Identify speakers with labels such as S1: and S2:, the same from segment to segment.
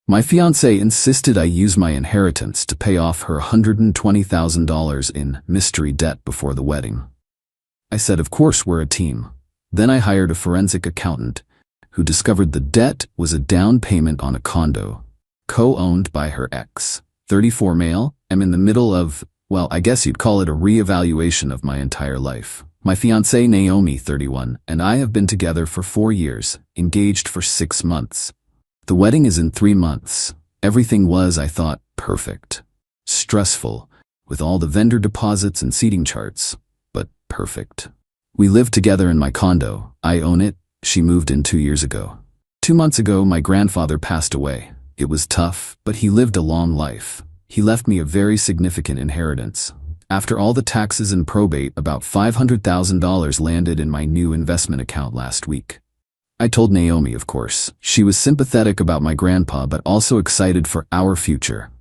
S1: My fiancée insisted I use my inheritance to pay off her $120,000 in mystery debt before the wedding. I said, of course, we're a team. Then I hired a forensic accountant who discovered the debt was a down payment on a condo, co-owned by her ex. 34 male, I'm in the middle of, well, I guess you'd call it a re-evaluation of my entire life. My fiancée Naomi, 31, and I have been together for 4 years, engaged for 6 months. The wedding is in 3 months. Everything was, I thought, perfect. Stressful, with all the vendor deposits and seating charts, but perfect. We live together in my condo. I own it. She moved in 2 years ago. 2 months ago, my grandfather passed away. It was tough, but he lived a long life. He left me a very significant inheritance. After all the taxes and probate, about $500,000 landed in my new investment account last week. I told Naomi, of course. She was sympathetic about my grandpa, but also excited for our future.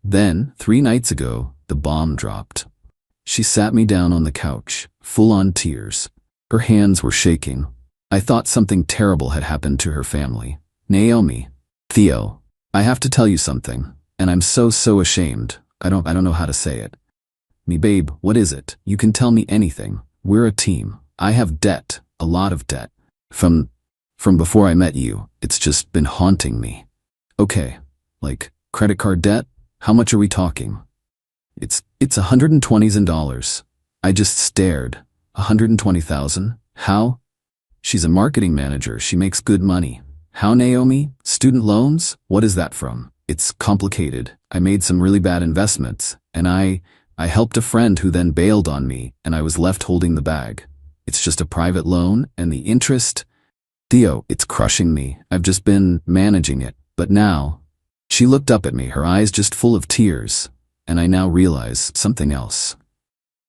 S1: Then, 3 nights ago, the bomb dropped. She sat me down on the couch, full-on tears. Her hands were shaking. I thought something terrible had happened to her family. Naomi, Theo, I have to tell you something, and I'm so ashamed. I don't know how to say it. Me, babe, what is it? You can tell me anything. We're a team. I have debt, a lot of debt. From before I met you, it's just been haunting me. Okay, like credit card debt? How much are we talking? It's $120s in dollars. I just stared. $120,000? How? She's a marketing manager. She makes good money. How, Naomi? Student loans? What is that from? It's complicated. I made some really bad investments, and I helped a friend who then bailed on me, and I was left holding the bag. It's just a private loan, and the interest... Theo, it's crushing me. I've just been managing it. But now... She looked up at me, her eyes just full of tears, and I now realize something else.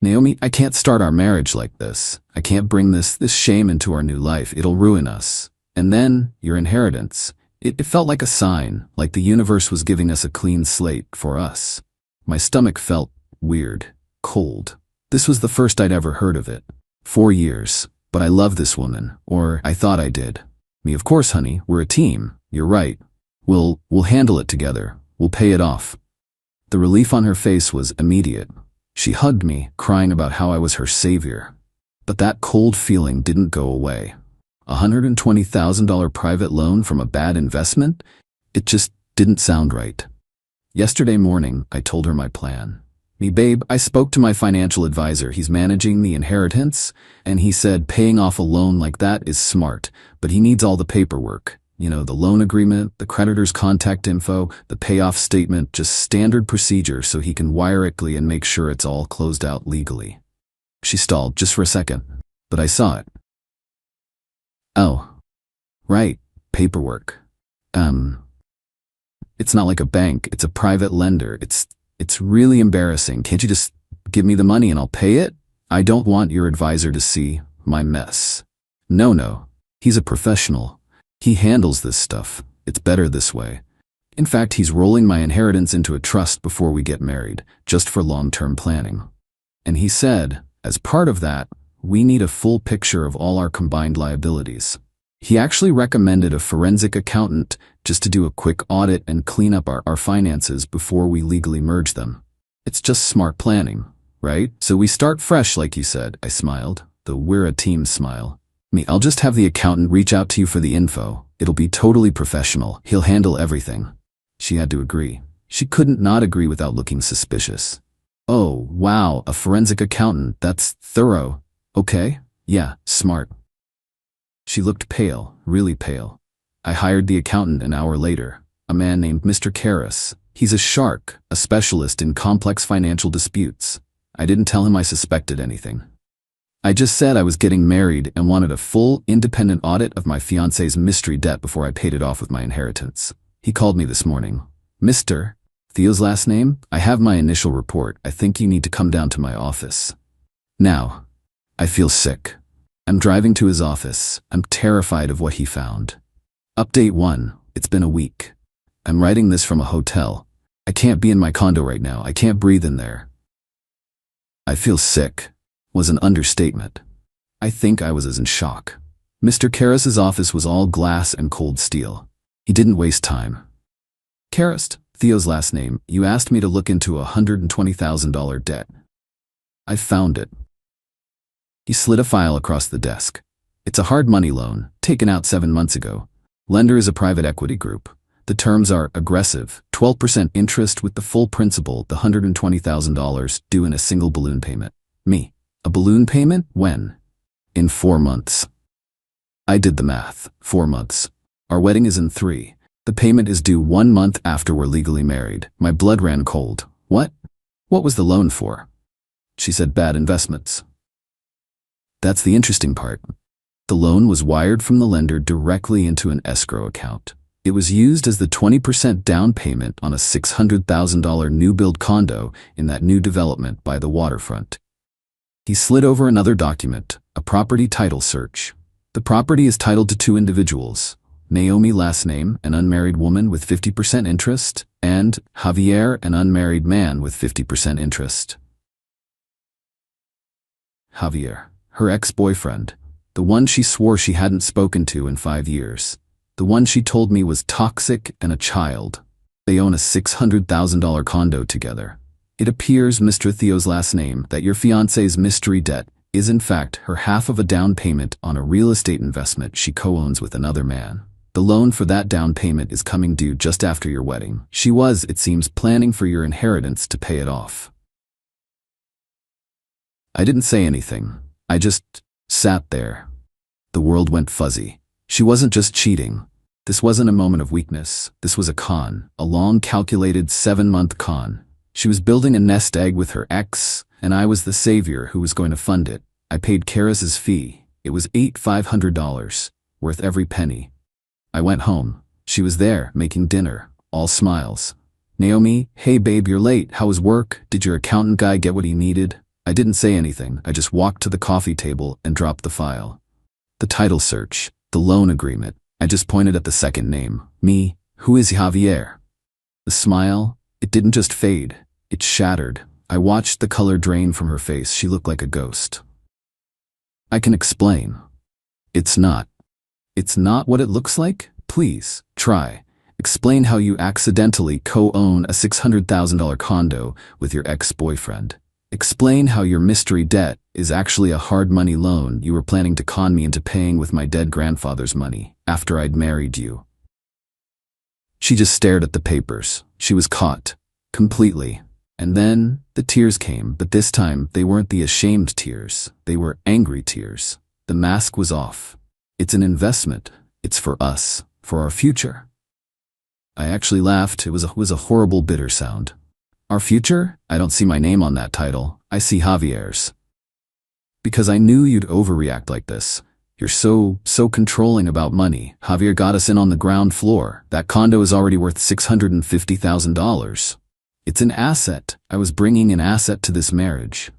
S1: Naomi, I can't start our marriage like this. I can't bring this shame into our new life. It'll ruin us. And then, your inheritance. It felt like a sign, like the universe was giving us a clean slate for us. My stomach felt weird, cold. This was the first I'd ever heard of it. 4 years. But I love this woman, or I thought I did. Me, of course, honey, we're a team. You're right. We'll handle it together. We'll pay it off. The relief on her face was immediate. She hugged me, crying about how I was her savior. But that cold feeling didn't go away. $120,000 private loan from a bad investment? It just didn't sound right. Yesterday morning, I told her my plan. Me, babe, I spoke to my financial advisor. He's managing the inheritance, and he said paying off a loan like that is smart, but he needs all the paperwork. You know, the loan agreement, the creditor's contact info, the payoff statement, just standard procedure so he can wire it Qley and make sure it's all closed out legally. She stalled just for a second, but I saw it. Oh, right, paperwork. It's not like a bank, it's a private lender. It's really embarrassing. Can't you just give me the money and I'll pay it? I don't want your advisor to see my mess. No, he's a professional. He handles this stuff. It's better this way. In fact, he's rolling my inheritance into a trust before we get married, just for long-term planning. And he said, as part of that, we need a full picture of all our combined liabilities. He actually recommended a forensic accountant just to do a quick audit and clean up our finances before we legally merge them. It's just smart planning, right? So we start fresh, like you said. I smiled, the we're a team smile. Me, I'll just have the accountant reach out to you for the info. It'll be totally professional. He'll handle everything. She had to agree. She couldn't not agree without looking suspicious. Oh, wow, a forensic accountant. That's thorough. Okay, yeah, smart. She looked pale, really pale. I hired the accountant an hour later, a man named Mr. Karras. He's a shark, a specialist in complex financial disputes. I didn't tell him I suspected anything. I just said I was getting married and wanted a full, independent audit of my fiancé's mystery debt before I paid it off with my inheritance. He called me this morning. Mr. Theo's last name? I have my initial report. I think you need to come down to my office. Now, I feel sick. I'm driving to his office. I'm terrified of what he found. Update 1. It's been a week. I'm writing this from a hotel. I can't be in my condo right now. I can't breathe in there. I feel sick was an understatement. I think I was as in shock. Mr. Karras's office was all glass and cold steel. He didn't waste time. Karist, Theo's last name, you asked me to look into a $120,000 debt. I found it. He slid a file across the desk. It's a hard money loan, taken out 7 months ago. Lender is a private equity group. The terms are aggressive, 12% interest with the full principal, the $120,000 due in a single balloon payment. Me. A balloon payment? When? In 4 months. I did the math. 4 months. Our wedding is in 3. The payment is due 1 month after we're legally married. My blood ran cold. What? What was the loan for? She said bad investments. That's the interesting part. The loan was wired from the lender directly into an escrow account. It was used as the 20% down payment on a $600,000 new-build condo in that new development by the waterfront. He slid over another document, a property title search. The property is titled to 2 individuals, Naomi, last name, an unmarried woman with 50% interest, and Javier, an unmarried man with 50% interest. Javier, her ex-boyfriend, the one she swore she hadn't spoken to in 5 years. The one she told me was toxic and a child. They own a $600,000 condo together. It appears, Mr. Theo's last name, that your fiancé's mystery debt is in fact her half of a down payment on a real estate investment she co-owns with another man. The loan for that down payment is coming due just after your wedding. She was, it seems, planning for your inheritance to pay it off. I didn't say anything. I just sat there. The world went fuzzy. She wasn't just cheating. This wasn't a moment of weakness. This was a con, a long calculated 7-month con. She was building a nest egg with her ex, and I was the savior who was going to fund it. I paid Karis's fee. It was $500, worth every penny. I went home. She was there, making dinner, all smiles. Naomi, hey babe, you're late. How was work? Did your accountant guy get what he needed? I didn't say anything. I just walked to the coffee table and dropped the file. The title search, the loan agreement. I just pointed at the second name. Me. Who is Javier? The smile, it didn't just fade. It shattered. I watched the color drain from her face. She looked like a ghost. I can explain. It's not what it looks like? Please, try. Explain how you accidentally co-own a $600,000 condo with your ex-boyfriend. Explain how your mystery debt is actually a hard money loan you were planning to con me into paying with my dead grandfather's money after I'd married you. She just stared at the papers. She was caught. Completely. And then the tears came, but this time they weren't the ashamed tears. They were angry tears. The mask was off. It's an investment. It's for us, for our future. I actually laughed. It was a horrible, bitter sound. Our future? I don't see my name on that title. I see Javier's. Because I knew you'd overreact like this. You're so controlling about money. Javier got us in on the ground floor. That condo is already worth $650,000. It's an asset. I was bringing an asset to this marriage.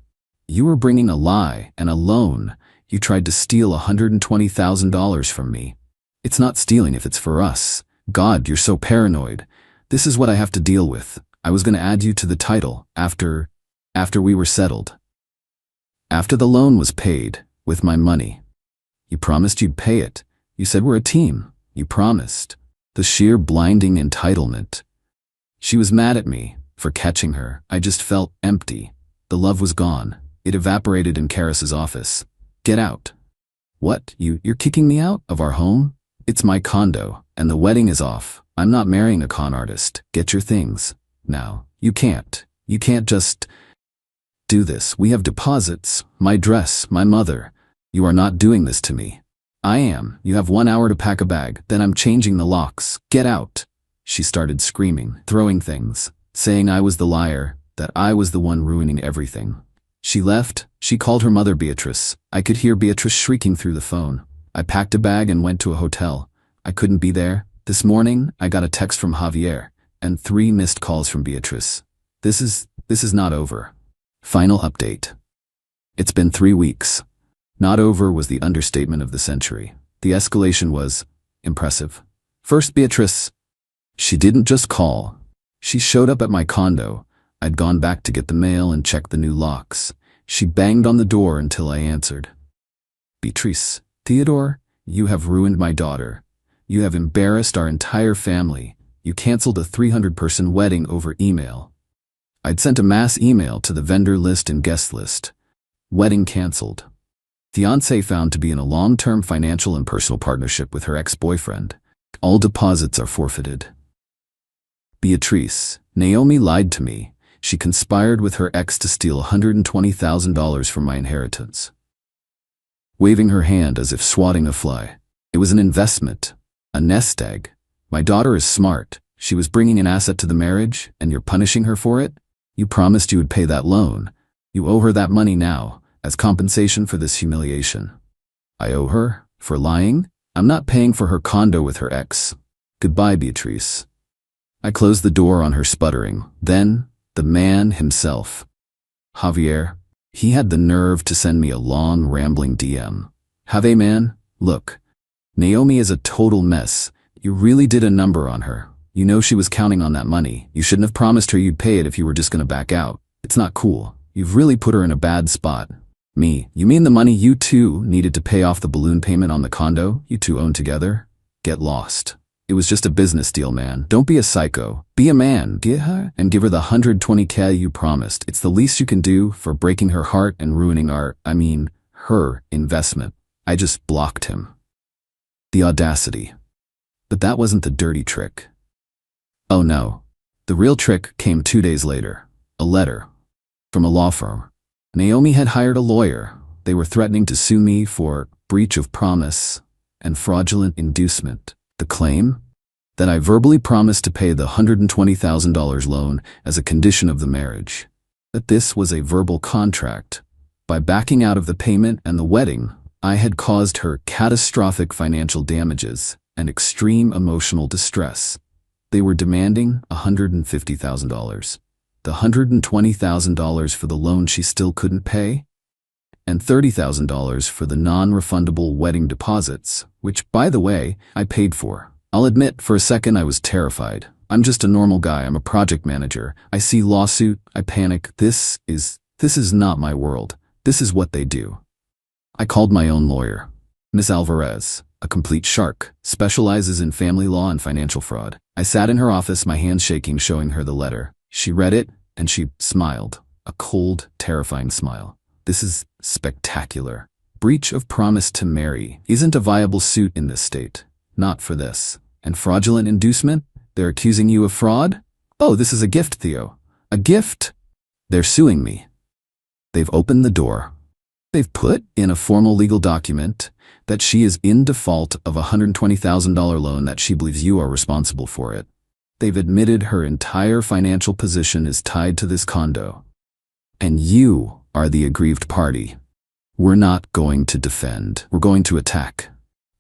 S1: You were bringing a lie and a loan. You tried to steal $120,000 from me. It's not stealing if it's for us. God, you're so paranoid. This is what I have to deal with. I was going to add you to the title after we were settled. After the loan was paid, with my money. You promised you'd pay it. You said we're a team. You promised. The sheer blinding entitlement. She was mad at me for catching her. I just felt empty. The love was gone. It evaporated in Karis's office. Get out. What? You're kicking me out of our home? It's my condo, and the wedding is off. I'm not marrying a con artist. Get your things. Now. You can't just do this. We have deposits. My dress, my mother. You are not doing this to me. I am. You have 1 hour to pack a bag. Then I'm changing the locks. Get out. She started screaming, throwing things, saying I was the liar, that I was the one ruining everything. She left. She called her mother Beatrice. I could hear Beatrice shrieking through the phone. I packed a bag and went to a hotel. I couldn't be there. This morning, I got a text from Javier and 3 missed calls from Beatrice. This is not over. Final update. It's been 3 weeks. Not over was the understatement of the century. The escalation was impressive. First, Beatrice. She didn't just call. She showed up at my condo. I'd gone back to get the mail and check the new locks. She banged on the door until I answered. Beatrice, Theodore, you have ruined my daughter. You have embarrassed our entire family. You canceled a 300-person wedding over email. I'd sent a mass email to the vendor list and guest list. Wedding canceled. Fiancée found to be in a long-term financial and personal partnership with her ex-boyfriend. All deposits are forfeited. Beatrice. Naomi lied to me. She conspired with her ex to steal $120,000 from my inheritance. Waving her hand as if swatting a fly. It was an investment. A nest egg. My daughter is smart. She was bringing an asset to the marriage, and you're punishing her for it? You promised you would pay that loan. You owe her that money now, as compensation for this humiliation. I owe her? For lying? I'm not paying for her condo with her ex. Goodbye, Beatrice. I closed the door on her sputtering. Then, the man himself. Javier. He had the nerve to send me a long, rambling DM. Have a man? Look. Naomi is a total mess. You really did a number on her. You know she was counting on that money. You shouldn't have promised her you'd pay it if you were just gonna back out. It's not cool. You've really put her in a bad spot. Me. You mean the money you two needed to pay off the balloon payment on the condo you two own together? Get lost. It was just a business deal, man. Don't be a psycho. Be a man. Get her and give her the $120K you promised. It's the least you can do for breaking her heart and ruining her investment. I just blocked him. The audacity. But that wasn't the dirty trick. Oh no. The real trick came 2 days later. A letter. From a law firm. Naomi had hired a lawyer. They were threatening to sue me for breach of promise and fraudulent inducement. The claim? That I verbally promised to pay the $120,000 loan as a condition of the marriage. That this was a verbal contract. By backing out of the payment and the wedding, I had caused her catastrophic financial damages and extreme emotional distress. They were demanding $150,000. The $120,000 for the loan she still couldn't pay, and $30,000 for the non-refundable wedding deposits, which, by the way, I paid for. I'll admit, for a second I was terrified. I'm just a normal guy. I'm a project manager. I see lawsuit, I panic. This is not my world. This is what they do. I called my own lawyer. Miss Alvarez, a complete shark, specializes in family law and financial fraud. I sat in her office, my hands shaking, showing her the letter. She read it, and she smiled. A cold, terrifying smile. This is spectacular. Breach of promise to marry isn't a viable suit in this state. Not for this. And fraudulent inducement? They're accusing you of fraud? Oh, this is a gift, Theo. A gift? They're suing me. They've opened the door. They've put in a formal legal document that she is in default of a $120,000 loan, that she believes you are responsible for it. They've admitted her entire financial position is tied to this condo. And you are the aggrieved party. We're not going to defend. We're going to attack.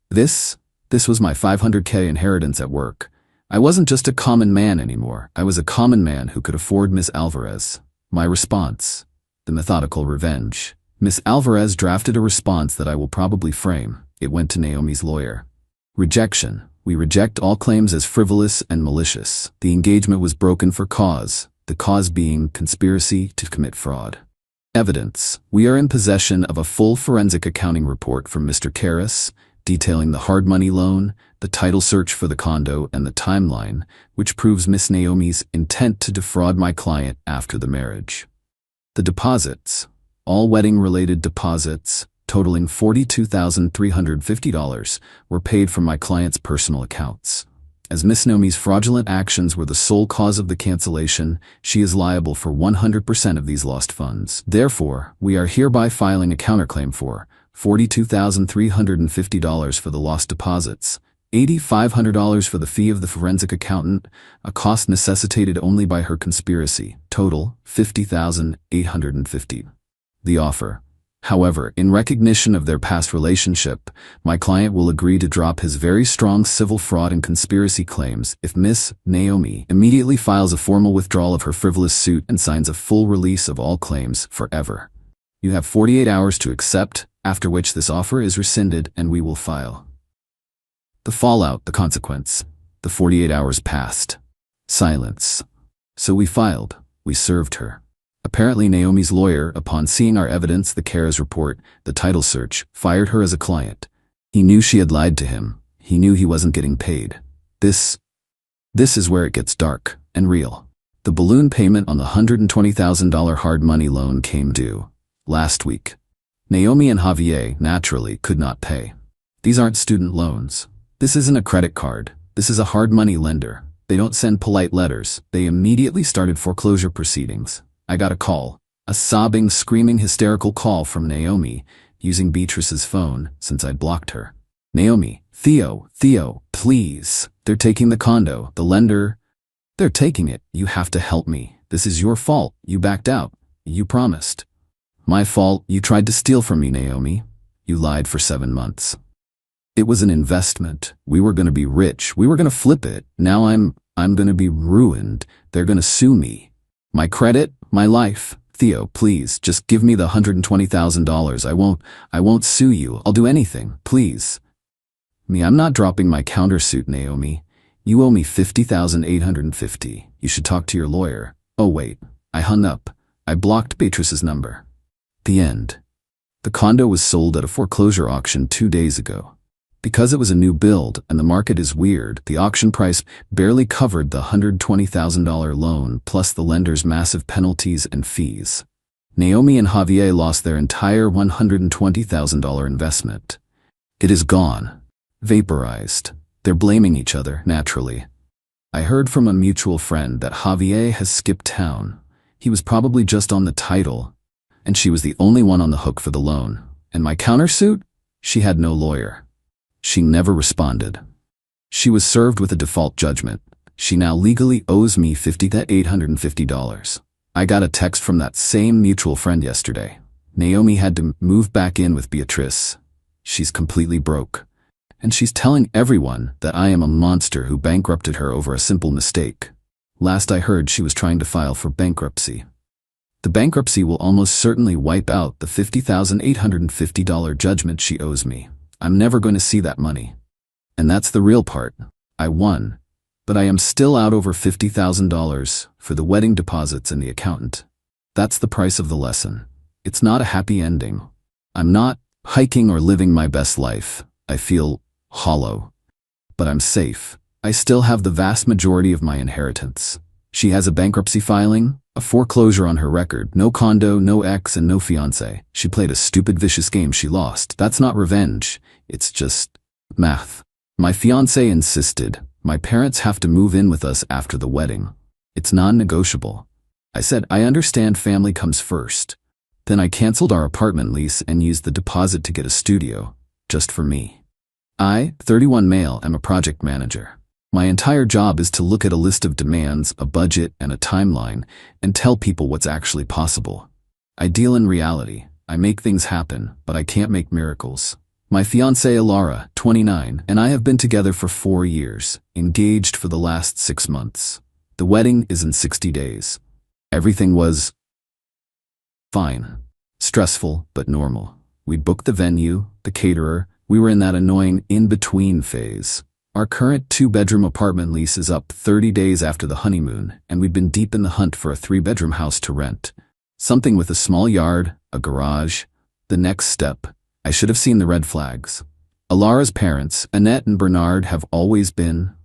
S1: This was my $500K inheritance at work. I wasn't just a common man anymore. I was a common man who could afford Miss Alvarez. My response. The methodical revenge. Miss Alvarez drafted a response that I will probably frame. It went to Naomi's lawyer. Rejection. We reject all claims as frivolous and malicious. The engagement was broken for cause, the cause being conspiracy to commit fraud. Evidence. We are in possession of a full forensic accounting report from Mr. Karras, detailing the hard money loan, the title search for the condo, and the timeline, which proves Miss Naomi's intent to defraud my client after the marriage. The deposits. All wedding-related deposits, totaling $42,350, were paid from my client's personal accounts. As Miss Naomi's fraudulent actions were the sole cause of the cancellation, she is liable for 100% of these lost funds. Therefore, we are hereby filing a counterclaim for $42,350 for the lost deposits, $8,500 for the fee of the forensic accountant, a cost necessitated only by her conspiracy, total $50,850. The offer. However, in recognition of their past relationship, my client will agree to drop his very strong civil fraud and conspiracy claims if Miss Naomi immediately files a formal withdrawal of her frivolous suit and signs a full release of all claims forever. You have 48 hours to accept, after which this offer is rescinded and we will file. The fallout, the consequence. The 48 hours passed. Silence. So we filed. We served her. Apparently Naomi's lawyer, upon seeing our evidence, the Karras report, the title search, fired her as a client. He knew she had lied to him. He knew he wasn't getting paid. This This is where it gets dark and real. The balloon payment on the $120,000 hard money loan came due last week. Naomi and Javier naturally could not pay. These aren't student loans. This isn't a credit card. This is a hard money lender. They don't send polite letters. They immediately started foreclosure proceedings. I got a call, a sobbing, screaming, hysterical call from Naomi, using Beatrice's phone since I'd blocked her. Naomi, Theo, please. They're taking the condo, the lender. They're taking it. You have to help me. This is your fault. You backed out. You promised. My fault. You tried to steal from me, Naomi. You lied for 7 months. It was an investment. We were going to be rich. We were going to flip it. Now I'm going to be ruined. They're going to sue me. My credit, my life. Theo, please, just give me the $120,000. I won't sue you. I'll do anything. Please. I'm not dropping my countersuit, Naomi. You owe me $50,850. You should talk to your lawyer. Oh wait, I hung up. I blocked Beatrice's number. The end. The condo was sold at a foreclosure auction 2 days ago. Because it was a new build and the market is weird, the auction price barely covered the $120,000 loan plus the lender's massive penalties and fees. Naomi and Javier lost their entire $120,000 investment. It is gone. Vaporized. They're blaming each other, naturally. I heard from a mutual friend that Javier has skipped town. He was probably just on the title, and she was the only one on the hook for the loan. And my countersuit? She had no lawyer. She never responded. She was served with a default judgment. She now legally owes me $50,850. I got a text from that same mutual friend yesterday. Naomi had to move back in with Beatrice. She's completely broke. And she's telling everyone that I am a monster who bankrupted her over a simple mistake. Last I heard, she was trying to file for bankruptcy. The bankruptcy will almost certainly wipe out the $50,850 judgment she owes me. I'm never going to see that money. And that's the real part. I won, but I am still out over $50,000 for the wedding deposits and the accountant. That's the price of the lesson. It's not a happy ending. I'm not hiking or living my best life. I feel hollow. But I'm safe. I still have the vast majority of my inheritance. She has a bankruptcy filing, a foreclosure on her record, no condo, no ex, and no fiancé. She played a stupid, vicious game she lost. That's not revenge. It's just math. My fiancé insisted. My parents have to move in with us after the wedding. It's non-negotiable. I said, I understand family comes first. Then I canceled our apartment lease and used the deposit to get a studio, just for me. I, 31 male, am a project manager. My entire job is to look at a list of demands, a budget, and a timeline, and tell people what's actually possible. I deal in reality. I make things happen, but I can't make miracles. My fiancée Alara, 29, and I have been together for 4 years, engaged for the last 6 months. The wedding is in 60 days. Everything was fine. Stressful, but normal. We booked the venue, the caterer. We were in that annoying in-between phase. Our current 2-bedroom apartment lease is up 30 days after the honeymoon, and we've been deep in the hunt for a 3-bedroom house to rent. Something with a small yard, a garage. The next step. I should have seen the red flags. Alara's parents, Annette and Bernard, have always been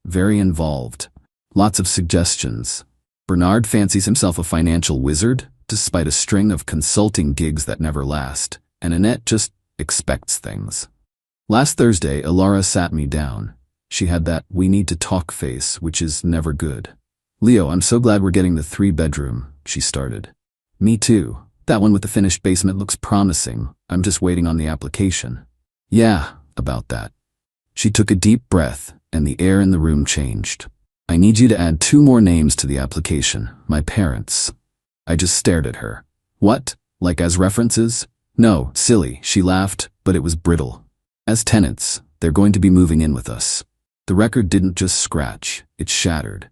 S1: very involved. Lots of suggestions. Bernard fancies himself a financial wizard, despite a string of consulting gigs that never last, and Annette just expects things. Last Thursday, Alara sat me down. She had that "we need to talk" face, which is never good. Leo, I'm so glad we're getting the 3-bedroom, she started. Me too. That one with the finished basement looks promising. I'm just waiting on the application. Yeah, about that. She took a deep breath, and the air in the room changed. I need you to add 2 more names to the application. My parents. I just stared at her. What? Like as references? No, silly, she laughed, but it was brittle. As tenants, they're going to be moving in with us. The record didn't just scratch, it shattered.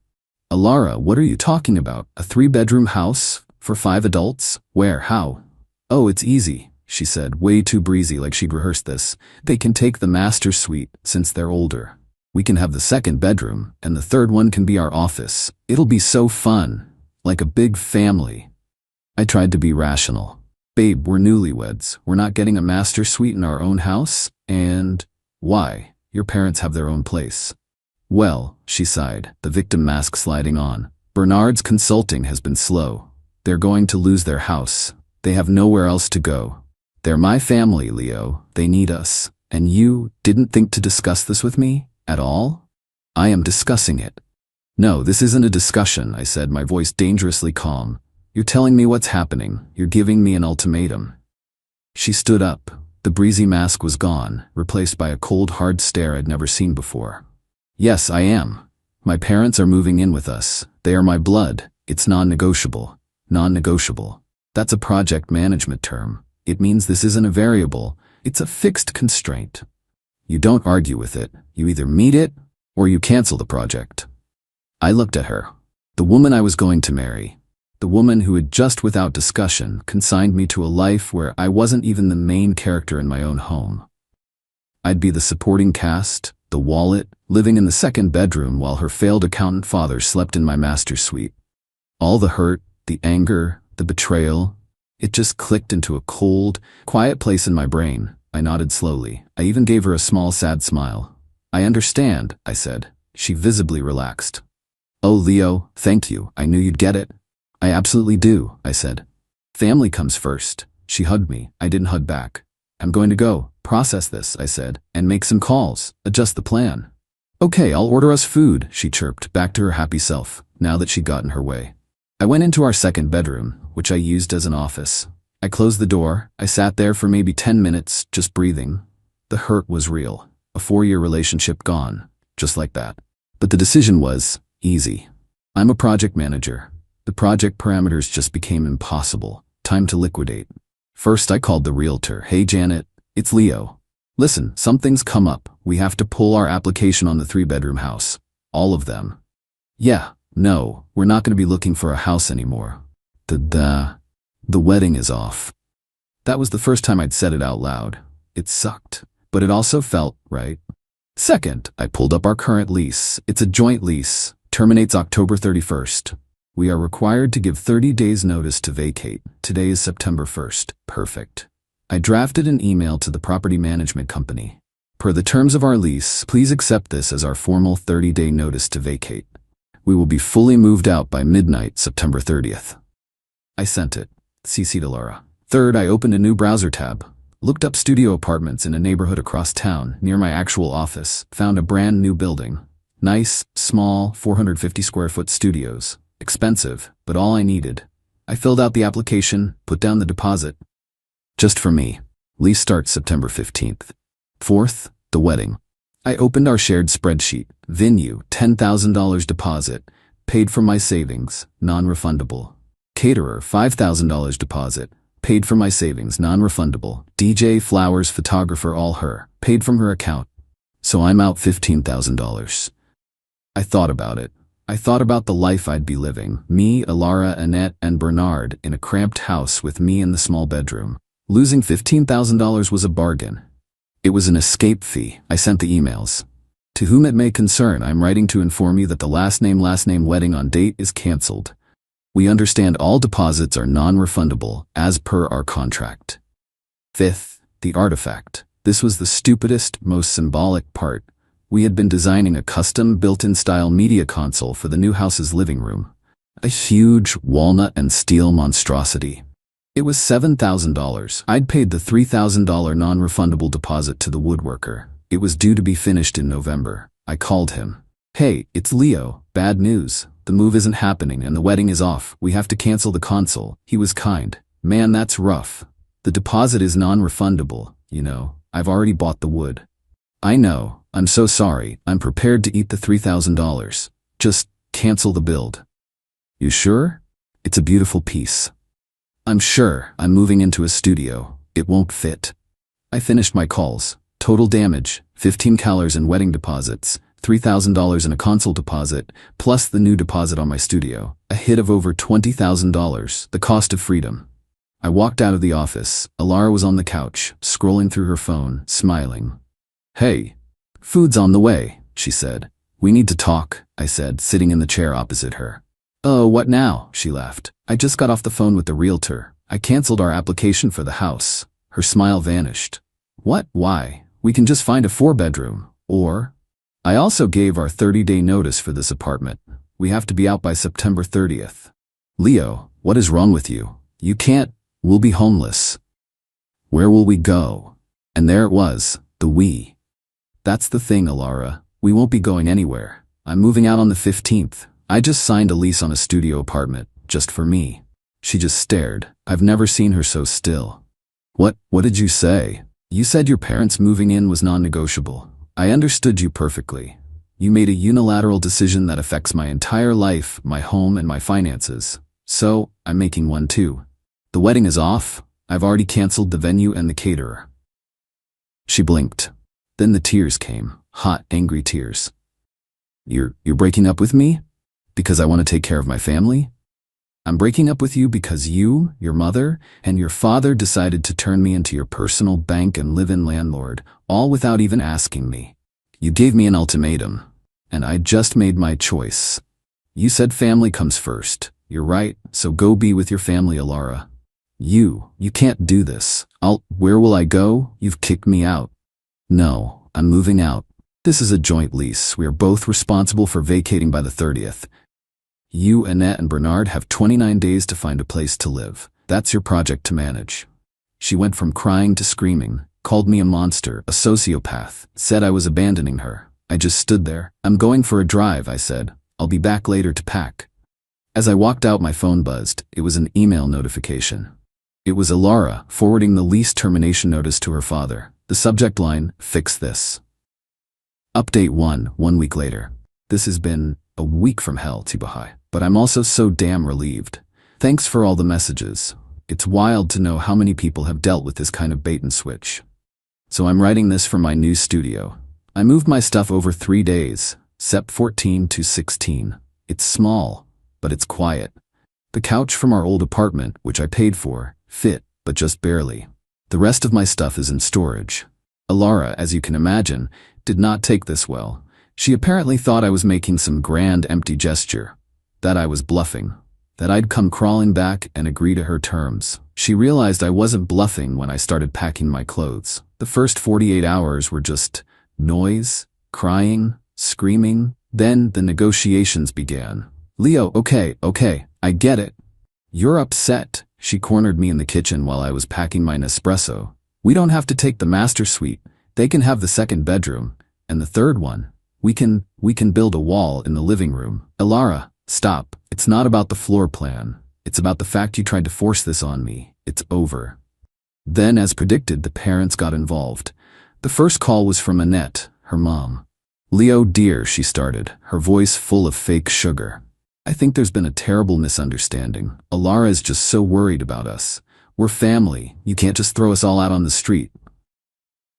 S1: Alara, what are you talking about? A 3-bedroom house? For 5 adults? Where? How? Oh, it's easy, she said, way too breezy, like she'd rehearsed this. They can take the master suite, since they're older. We can have the 2nd bedroom, and the 3rd one can be our office. It'll be so fun. Like a big family. I tried to be rational. Babe, we're newlyweds. We're not getting a master suite in our own house? And why? Your parents have their own place. Well, she sighed, the victim mask sliding on. Bernard's consulting has been slow. They're going to lose their house. They have nowhere else to go. They're my family, Leo. They need us. And you didn't think to discuss this with me? At all? I am discussing it. No, this isn't a discussion, I said, my voice dangerously calm. You're telling me what's happening. You're giving me an ultimatum. She stood up. The breezy mask was gone, replaced by a cold, hard stare I'd never seen before. Yes, I am. My parents are moving in with us. They are my blood. It's non-negotiable. Non-negotiable. That's a project management term. It means this isn't a variable. It's a fixed constraint. You don't argue with it. You either meet it or you cancel the project. I looked at her. The woman I was going to marry. The woman who had just without discussion consigned me to a life where I wasn't even the main character in my own home. I'd be the supporting cast, the wallet, living in the second bedroom while her failed accountant father slept in my master's suite. All the hurt, the anger, the betrayal, it just clicked into a cold, quiet place in my brain. I nodded slowly. I even gave her a small, sad smile. I understand, I said. She visibly relaxed. Oh, Leo, thank you. I knew you'd get it. I absolutely do, I said. Family comes first. She hugged me. I didn't hug back. I'm going to go, process this, I said, and make some calls, adjust the plan. Okay, I'll order us food, she chirped, back to her happy self, now that she'd gotten her way. I went into our second bedroom, which I used as an office. I closed the door. I sat there for maybe 10 minutes, just breathing. The hurt was real. A 4-year relationship gone, just like that. But the decision was easy. I'm a project manager. The project parameters just became impossible. Time to liquidate. First, I called the realtor. Hey, Janet, it's Leo. Listen, something's come up. We have to pull our application on the 3-bedroom house. All of them. Yeah, no, we're not going to be looking for a house anymore. The wedding is off. That was the first time I'd said it out loud. It sucked, but it also felt right. Second, I pulled up our current lease. It's a joint lease. Terminates October 31st. We are required to give 30 days notice to vacate. Today is September 1st. Perfect. I drafted an email to the property management company. Per the terms of our lease, please accept this as our formal 30-day notice to vacate. We will be fully moved out by midnight, September 30th. I sent it. CC to Laura. Third, I opened a new browser tab. Looked up studio apartments in a neighborhood across town, near my actual office. Found a brand new building. Nice, small, 450 square foot studios. Expensive, but all I needed. I filled out the application, put down the deposit. Just for me. Lease starts September 15th. Fourth, the wedding. I opened our shared spreadsheet. Venue, $10,000 deposit. Paid from my savings, non-refundable. Caterer, $5,000 deposit. Paid from my savings, non-refundable. DJ, flowers, photographer, all her. Paid from her account. So I'm out $15,000. I thought about it. I thought about the life I'd be living. Me, Alara, Annette, and Bernard in a cramped house with me in the small bedroom. Losing $15,000 was a bargain. It was an escape fee. I sent the emails. To whom it may concern, I'm writing to inform you that the last name wedding on date is cancelled. We understand all deposits are non-refundable, as per our contract. Fifth, the artifact. This was the stupidest, most symbolic part. We had been designing a custom built-in style media console for the new house's living room. A huge walnut and steel monstrosity. It was $7,000. I'd paid the $3,000 non-refundable deposit to the woodworker. It was due to be finished in November. I called him. Hey, it's Leo. Bad news. The move isn't happening and the wedding is off. We have to cancel the console. He was kind. Man, that's rough. The deposit is non-refundable, you know. I've already bought the wood. I know. I'm so sorry. I'm prepared to eat the $3,000. Just cancel the build. You sure? It's a beautiful piece. I'm sure. I'm moving into a studio. It won't fit. I finished my calls. Total damage, $15,000 in wedding deposits, $3,000 in a console deposit, plus the new deposit on my studio. A hit of over $20,000, the cost of freedom. I walked out of the office. Alara was on the couch, scrolling through her phone, smiling. Hey, food's on the way, she said. We need to talk, I said, sitting in the chair opposite her. Oh, what now? She laughed. I just got off the phone with the realtor. I canceled our application for the house. Her smile vanished. What? Why? We can just find a 4-bedroom. Or? I also gave our 30-day notice for this apartment. We have to be out by September 30th. Leo, what is wrong with you? You can't. We'll be homeless. Where will we go? And there it was, the we. That's the thing, Alara. We won't be going anywhere. I'm moving out on the 15th. I just signed a lease on a studio apartment, just for me. She just stared. I've never seen her so still. What did you say? You said your parents moving in was non-negotiable. I understood you perfectly. You made a unilateral decision that affects my entire life, my home, and my finances. So, I'm making one too. The wedding is off. I've already canceled the venue and the caterer. She blinked. Then the tears came, hot, angry tears. You're breaking up with me? Because I want to take care of my family? I'm breaking up with you because you, your mother, and your father decided to turn me into your personal bank and live-in landlord, all without even asking me. You gave me an ultimatum, and I just made my choice. You said family comes first. You're right, so go be with your family, Alara. You can't do this. Where will I go? You've kicked me out. No, I'm moving out. This is a joint lease. We are both responsible for vacating by the 30th. You, Annette, and Bernard have 29 days to find a place to live. That's your project to manage. She went from crying to screaming, called me a monster, a sociopath, said I was abandoning her. I just stood there. I'm going for a drive, I said. I'll be back later to pack. As I walked out, my phone buzzed. It was an email notification. It was Alara forwarding the lease termination notice to her father. The subject line, fix this. Update 1 week later. This has been a week from hell, Tibahai, but I'm also so damn relieved. Thanks for all the messages. It's wild to know how many people have dealt with this kind of bait and switch. So I'm writing this from my new studio. I moved my stuff over 3 days, Sep 14 to 16. It's small, but it's quiet. The couch from our old apartment, which I paid for, fit, but just barely. The rest of my stuff is in storage. Alara, as you can imagine, did not take this well. She apparently thought I was making some grand empty gesture, that I was bluffing, that I'd come crawling back and agree to her terms. She realized I wasn't bluffing when I started packing my clothes. The first 48 hours were just noise, crying, screaming. Then the negotiations began. Leo, okay, I get it. You're upset. She cornered me in the kitchen while I was packing my Nespresso. We don't have to take the master suite. They can have the second bedroom. And the third one. We can build a wall in the living room. Alara, stop. It's not about the floor plan. It's about the fact you tried to force this on me. It's over. Then, as predicted, the parents got involved. The first call was from Annette, her mom. Leo, dear, she started, her voice full of fake sugar. I think there's been a terrible misunderstanding. Alara is just so worried about us. We're family. You can't just throw us all out on the street.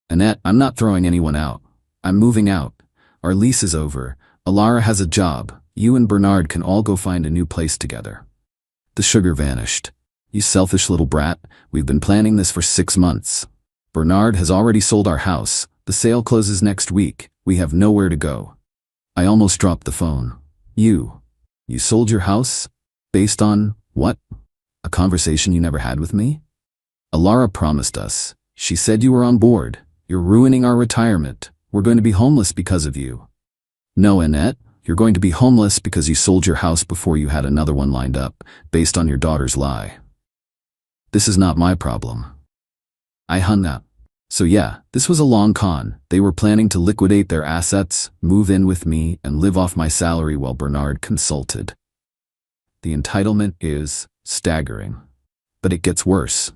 S1: Annette, I'm not throwing anyone out. I'm moving out. Our lease is over. Alara has a job. You and Bernard can all go find a new place together. The sugar vanished. You selfish little brat. We've been planning this for 6 months. Bernard has already sold our house. The sale closes next week. We have nowhere to go. I almost dropped the phone. You sold your house? Based on what? A conversation you never had with me? Alara promised us. She said you were on board. You're ruining our retirement. We're going to be homeless because of you. No, Annette, you're going to be homeless because you sold your house before you had another one lined up, based on your daughter's lie. This is not my problem. I hung up. So yeah, this was a long con. They were planning to liquidate their assets, move in with me, and live off my salary while Bernard consulted. The entitlement is staggering. But it gets worse.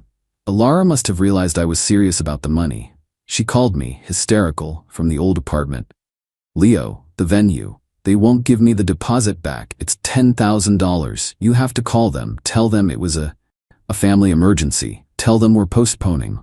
S1: Alara must have realized I was serious about the money. She called me, hysterical, from the old apartment. Leo, the venue. They won't give me the deposit back. It's $10,000. You have to call them. Tell them it was a family emergency. Tell them we're postponing.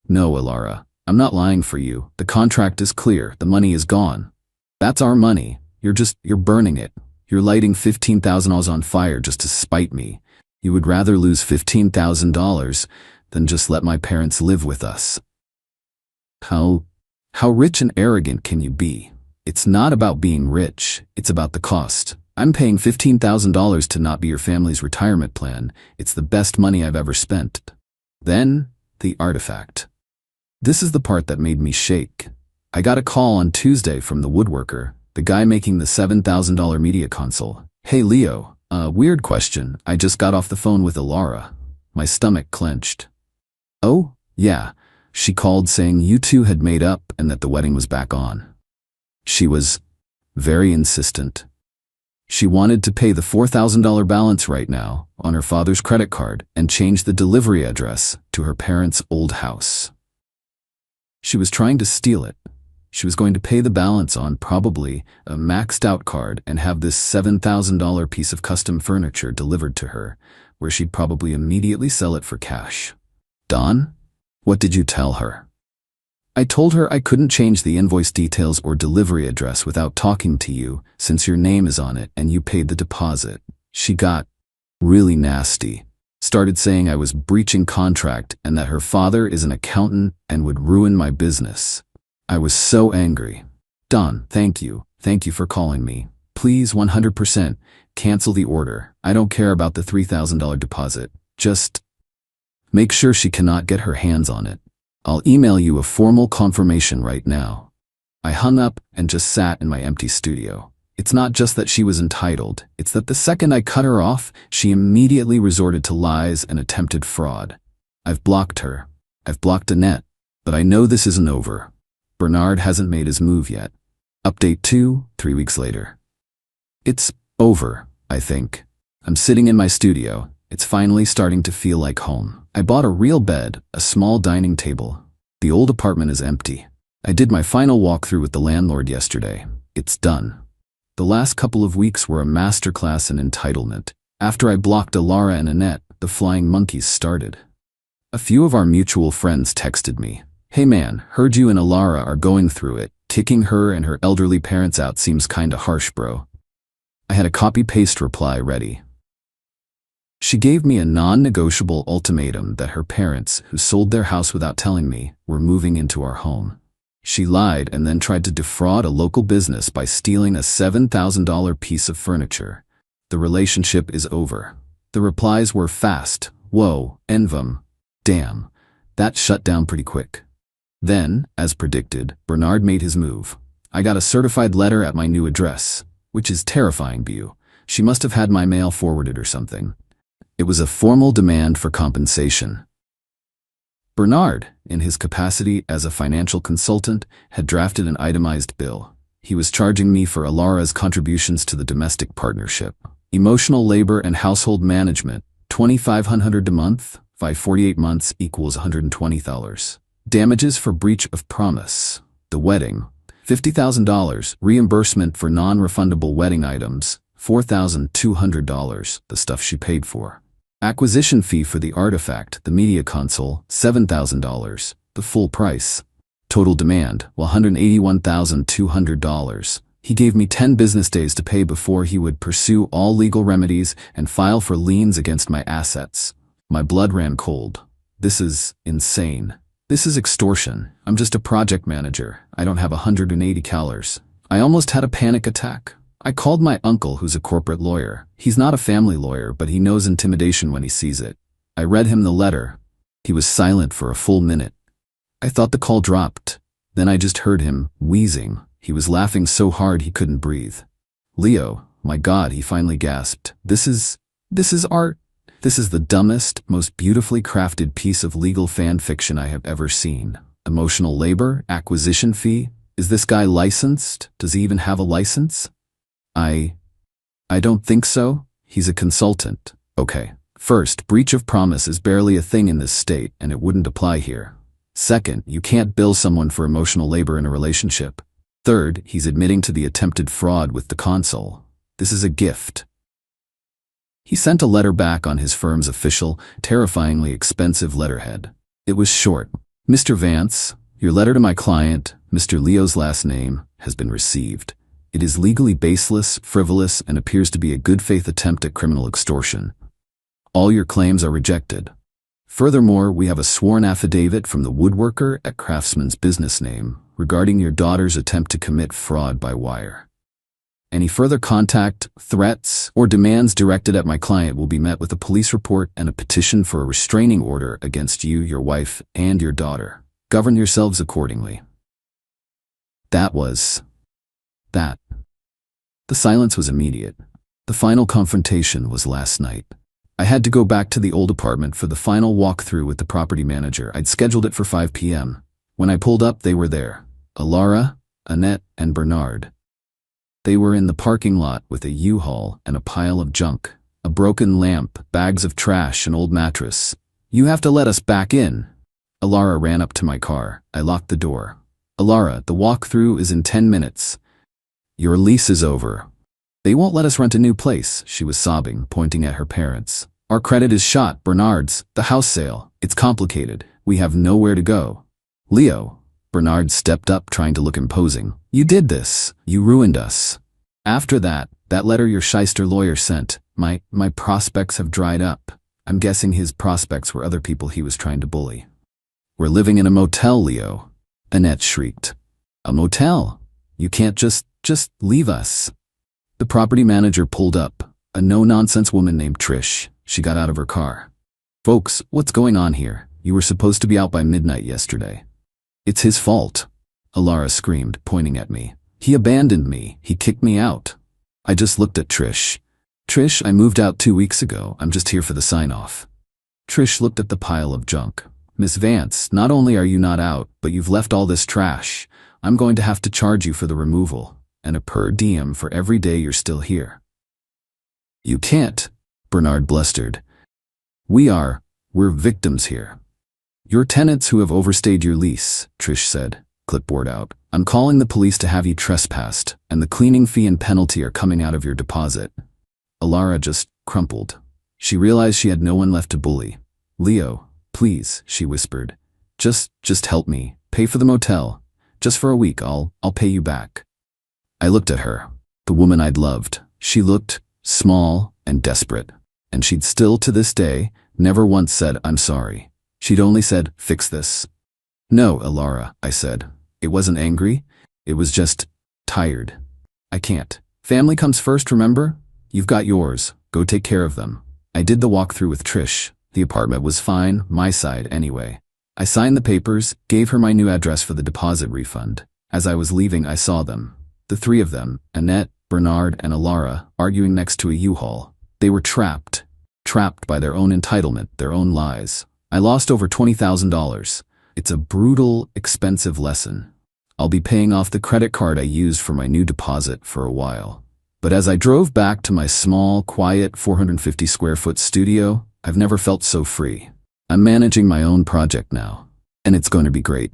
S1: No, Alara, I'm not lying for you. The contract is clear. The money is gone. That's our money. You're burning it. You're lighting $15,000 on fire just to spite me. You would rather lose $15,000 than just let my parents live with us. How rich and arrogant can you be? It's not about being rich. It's about the cost. I'm paying $15,000 to not be your family's retirement plan. It's the best money I've ever spent. Then, the artifact. This is the part that made me shake. I got a call on Tuesday from the woodworker, the guy making the $7,000 media console. Hey Leo, weird question. I just got off the phone with Ilara. My stomach clenched. Oh, yeah. She called saying you two had made up and that the wedding was back on. She was very insistent. She wanted to pay the $4,000 balance right now on her father's credit card and change the delivery address to her parents' old house. She was trying to steal it. She was going to pay the balance on probably a maxed-out card and have this $7,000 piece of custom furniture delivered to her, where she'd probably immediately sell it for cash. Don? What did you tell her? I told her I couldn't change the invoice details or delivery address without talking to you, since your name is on it and you paid the deposit. She got really nasty. Started saying I was breaching contract and that her father is an accountant and would ruin my business. I was so angry. Don, thank you. Thank you for calling me. Please 100% cancel the order. I don't care about the $3,000 deposit. Just make sure she cannot get her hands on it. I'll email you a formal confirmation right now. I hung up and just sat in my empty studio. It's not just that she was entitled, it's that the second I cut her off, she immediately resorted to lies and attempted fraud. I've blocked her. I've blocked Annette. But I know this isn't over. Bernard hasn't made his move yet. Update 2, 3 weeks later. It's over, I think. I'm sitting in my studio. It's finally starting to feel like home. I bought a real bed, a small dining table. The old apartment is empty. I did my final walkthrough with the landlord yesterday. It's done. The last couple of weeks were a masterclass in entitlement. After I blocked Ilara and Annette, the flying monkeys started. A few of our mutual friends texted me. Hey man, heard you and Ilara are going through it. Kicking her and her elderly parents out seems kinda harsh, bro. I had a copy-paste reply ready. She gave me a non-negotiable ultimatum that her parents, who sold their house without telling me, were moving into our home. She lied and then tried to defraud a local business by stealing a $7,000 piece of furniture. The relationship is over. The replies were fast. Whoa, envum. Damn. That shut down pretty quick. Then, as predicted, Bernard made his move. I got a certified letter at my new address, which is terrifying view. She must have had my mail forwarded or something. It was a formal demand for compensation. Bernard, in his capacity as a financial consultant, had drafted an itemized bill. He was charging me for Ilara's contributions to the domestic partnership. Emotional labor and household management, $2,500 a month, 48 months equals $120. Damages for breach of promise. The wedding, $50,000. Reimbursement for non-refundable wedding items, $4,200, the stuff she paid for. Acquisition fee for the artifact, the media console, $7,000, the full price. Total demand, $181,200. He gave me 10 business days to pay before he would pursue all legal remedies and file for liens against my assets. My blood ran cold. This is insane. This is extortion. I'm just a project manager. I don't have 180 calories. I almost had a panic attack. I called my uncle, who's a corporate lawyer. He's not a family lawyer, but he knows intimidation when he sees it. I read him the letter. He was silent for a full minute. I thought the call dropped. Then I just heard him wheezing. He was laughing so hard he couldn't breathe. Leo, my God, he finally gasped. This is art. This is the dumbest, most beautifully crafted piece of legal fan fiction I have ever seen. Emotional labor, acquisition fee. Is this guy licensed? Does he even have a license? I don't think so. He's a consultant. Okay. First, breach of promise is barely a thing in this state, and it wouldn't apply here. Second, you can't bill someone for emotional labor in a relationship. Third, he's admitting to the attempted fraud with the console. This is a gift. He sent a letter back on his firm's official, terrifyingly expensive letterhead. It was short. Mr. Vance, your letter to my client, Mr. Leo's last name, has been received. It is legally baseless, frivolous, and appears to be a good-faith attempt at criminal extortion. All your claims are rejected. Furthermore, we have a sworn affidavit from the woodworker at Craftsman's business name regarding your daughter's attempt to commit fraud by wire. Any further contact, threats, or demands directed at my client will be met with a police report and a petition for a restraining order against you, your wife, and your daughter. Govern yourselves accordingly. That. The silence was immediate. The final confrontation was last night. I had to go back to the old apartment for the final walkthrough with the property manager. I'd scheduled it for 5 p.m. When I pulled up, they were there. Alara, Annette, and Bernard. They were in the parking lot with a U-Haul and a pile of junk. A broken lamp, bags of trash, an old mattress. "You have to let us back in." Alara ran up to my car. I locked the door. "Alara, the walkthrough is in 10 minutes. Your lease is over." "They won't let us rent a new place," she was sobbing, pointing at her parents. "Our credit is shot, Bernard's, the house sale. It's complicated. We have nowhere to go." "Leo," Bernard stepped up, trying to look imposing. "You did this. You ruined us. After that letter your shyster lawyer sent, my prospects have dried up." I'm guessing his prospects were other people he was trying to bully. "We're living in a motel, Leo," Annette shrieked. "A motel? You can't just leave us." The property manager pulled up, a no-nonsense woman named Trish. She got out of her car. "Folks, what's going on here? You were supposed to be out by midnight yesterday." "It's his fault," Alara screamed, pointing at me. "He abandoned me. He kicked me out." I just looked at Trish. "Trish, I moved out 2 weeks ago. I'm just here for the sign-off." Trish looked at the pile of junk. "Miss Vance, not only are you not out, but you've left all this trash. I'm going to have to charge you for the removal, and a per diem for every day you're still here." "You can't," Bernard blustered. We're victims here." "You're tenants who have overstayed your lease," Trish said, clipboard out. "I'm calling the police to have you trespassed, and the cleaning fee and penalty are coming out of your deposit." Alara just crumpled. She realized she had no one left to bully. "Leo, please," she whispered. Just help me. Pay for the motel. Just for a week, I'll pay you back." I looked at her, the woman I'd loved. She looked small and desperate, and she'd still, to this day, never once said, "I'm sorry." She'd only said, "Fix this." "No, Alara," I said. It wasn't angry. It was just tired. "I can't. Family comes first, remember? You've got yours. Go take care of them." I did the walkthrough with Trish. The apartment was fine, my side anyway. I signed the papers, gave her my new address for the deposit refund. As I was leaving, I saw them. The three of them, Annette, Bernard, and Alara, arguing next to a U-Haul. They were trapped by their own entitlement, their own lies. I lost over $20,000. It's a brutal, expensive lesson. I'll be paying off the credit card I used for my new deposit for a while. But as I drove back to my small, quiet 450 square foot studio, I've never felt so free. I'm managing my own project now, and it's going to be great.